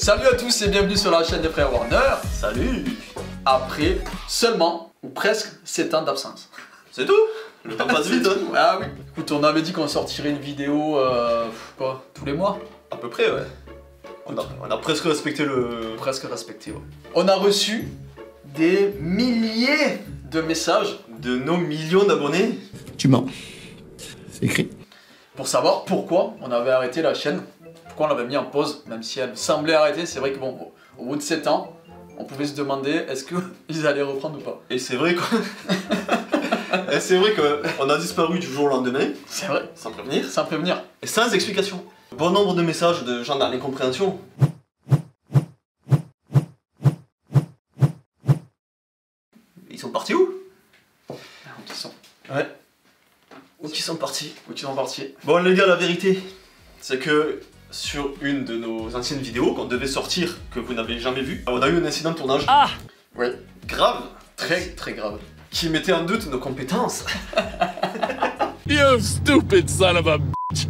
Salut à tous et bienvenue sur la chaîne des frères Warner. Salut. Après seulement, ou presque, 7 ans d'absence. C'est tout? Le temps passe vite, hein. Ah oui. Écoute, on avait dit qu'on sortirait une vidéo, quoi, tous les mois? À peu près, ouais. On a presque respecté le... Presque respecté, ouais. On a reçu des milliers de messages de nos millions d'abonnés. Tu mens. C'est écrit. Pour savoir pourquoi on avait arrêté la chaîne, pourquoi on l'avait mis en pause, même si elle semblait arrêter. C'est vrai que bon, au bout de 7 ans, on pouvait se demander est-ce qu'ils allaient reprendre ou pas. Et c'est vrai qu'on a disparu du jour au lendemain. C'est vrai. Sans prévenir. Sans prévenir. Et sans explication. Bon nombre de messages de gens dans l'incompréhension. Ils sont partis où? Où ils sont? Ouais. Où ils sont partis? Où ils sont partis? Bon les gars, la vérité, c'est que sur une de nos anciennes vidéos qu'on devait sortir, que vous n'avez jamais vu, on a eu un incident de tournage. Ah! Oui. Grave. Très grave. Qui mettait en doute nos compétences. You stupid son of a bitch.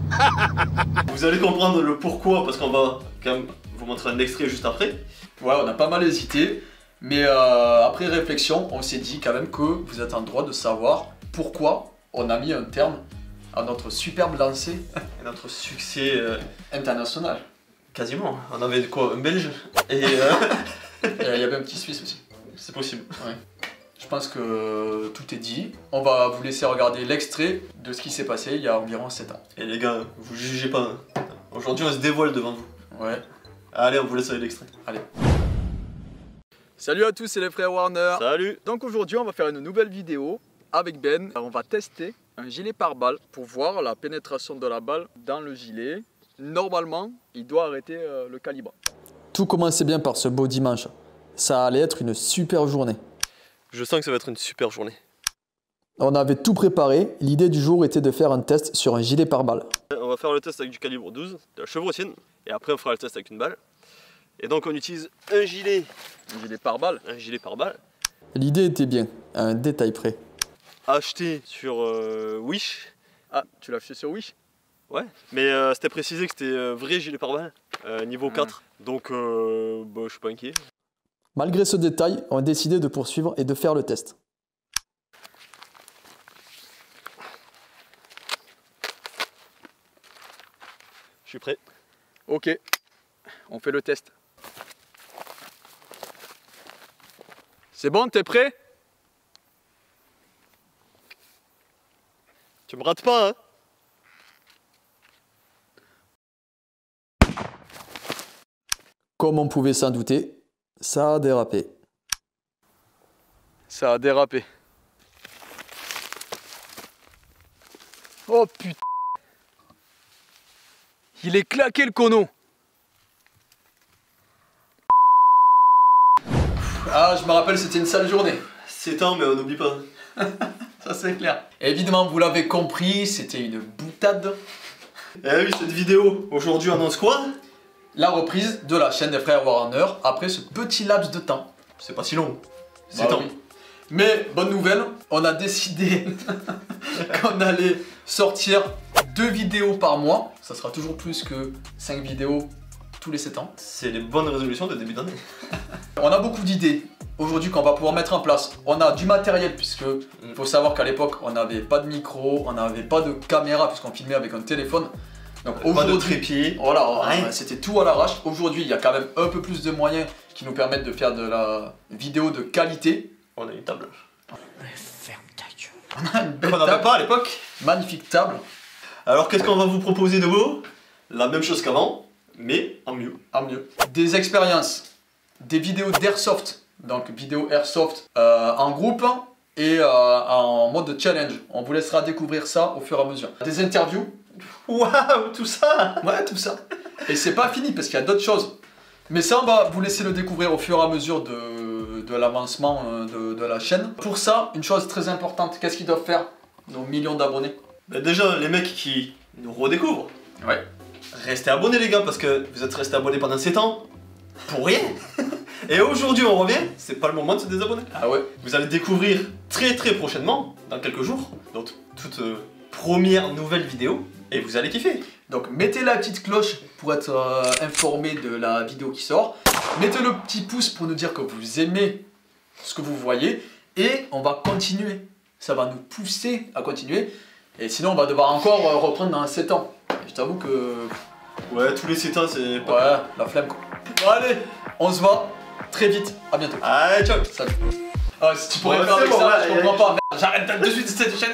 Vous allez comprendre le pourquoi, parce qu'on va quand même vous montrer un extrait juste après. Ouais, on a pas mal hésité, mais après réflexion, on s'est dit quand même que vous êtes en droit de savoir pourquoi on a mis un terme à notre superbe lancée. Et notre succès international. Quasiment. On avait quoi? Un Belge et il y avait un petit Suisse aussi. C'est possible. Ouais. Je pense que tout est dit. On va vous laisser regarder l'extrait de ce qui s'est passé il y a environ 7 ans. Et les gars, vous jugez pas. Hein. Aujourd'hui, on se dévoile devant vous. Ouais. Allez, on vous laisse avec l'extrait. Allez. Salut à tous, c'est les frères Warner. Salut. Donc aujourd'hui, on va faire une nouvelle vidéo avec Ben. On va tester un gilet pare-balles pour voir la pénétration de la balle dans le gilet. Normalement, il doit arrêter le calibre. Tout commençait bien par ce beau dimanche. Ça allait être une super journée. Je sens que ça va être une super journée. On avait tout préparé. L'idée du jour était de faire un test sur un gilet pare-balles. On va faire le test avec du calibre 12, de la chevrotienne. Et après, on fera le test avec une balle. Et donc, on utilise un gilet. Un gilet pare-balles. Un gilet pare-balles. L'idée était bien, à un détail près. Acheté sur Wish. Ah, tu l'as acheté sur Wish? Ouais, mais c'était précisé que c'était vrai gilet pare-balles, niveau 4. Donc, bah, je suis pas inquiet. Malgré ce détail, on a décidé de poursuivre et de faire le test. Je suis prêt. Ok, on fait le test. C'est bon, t'es prêt? Tu me rates pas, hein? Comme on pouvait s'en douter, ça a dérapé. Ça a dérapé. Oh putain! Il est claqué le cono! Ah, je me rappelle, c'était une sale journée. 7 ans, mais on n'oublie pas. Ça c'est clair. Et évidemment, vous l'avez compris, c'était une boutade. Eh oui, cette vidéo, aujourd'hui, on annonce quoi? La reprise de la chaîne des frères Warner après ce petit laps de temps. C'est pas si long. 7 Bah ans. oui. Mais bonne nouvelle, on a décidé qu'on allait sortir 2 vidéos par mois. Ça sera toujours plus que 5 vidéos tous les 7 ans. C'est les bonnes résolutions de début d'année. On a beaucoup d'idées aujourd'hui qu'on va pouvoir mettre en place. On a du matériel puisque faut savoir qu'à l'époque on n'avait pas de micro, on n'avait pas de caméra puisqu'on filmait avec un téléphone. Donc pas de trépied. Voilà, c'était tout à l'arrache. Aujourd'hui, il y a quand même un peu plus de moyens qui nous permettent de faire de la vidéo de qualité. On a une table. Ferme ta gueule. On a une belle Qu'on n'avait table, pas à l'époque. magnifique table. Alors qu'est-ce qu'on va vous proposer de beau? La même chose qu'avant, mais en mieux. En mieux. Des expériences, des vidéos d'airsoft, donc vidéo airsoft en groupe et en mode challenge. On vous laissera découvrir ça au fur et à mesure. Des interviews. Waouh, tout ça! Ouais, tout ça. Et c'est pas fini parce qu'il y a d'autres choses. Mais ça, on va vous laisser le découvrir au fur et à mesure de l'avancement de la chaîne. Pour ça, une chose très importante, qu'est-ce qu'ils doivent faire, nos millions d'abonnés? Bah déjà, les mecs qui nous redécouvrent. Ouais. Restez abonnés les gars, parce que vous êtes restés abonnés pendant 7 ans. Pour rien. Et aujourd'hui on revient, c'est pas le moment de se désabonner. Ah ouais. Vous allez découvrir très prochainement, dans quelques jours, notre toute première nouvelle vidéo. Et vous allez kiffer. Donc mettez la petite cloche pour être informé de la vidéo qui sort. Mettez le petit pouce pour nous dire que vous aimez ce que vous voyez. Et on va continuer. Ça va nous pousser à continuer. Et sinon on va devoir encore reprendre dans 7 ans. Et je t'avoue que... Ouais, tous les 7 ans c'est pas... Ouais, la flemme quoi. Bon allez, on se voit très vite. À bientôt. Allez, ciao. Salut. Ah, si tu pourrais Ouais, faire avec bon, ça, ouais, je comprends pas. J'arrête de suite cette chaîne.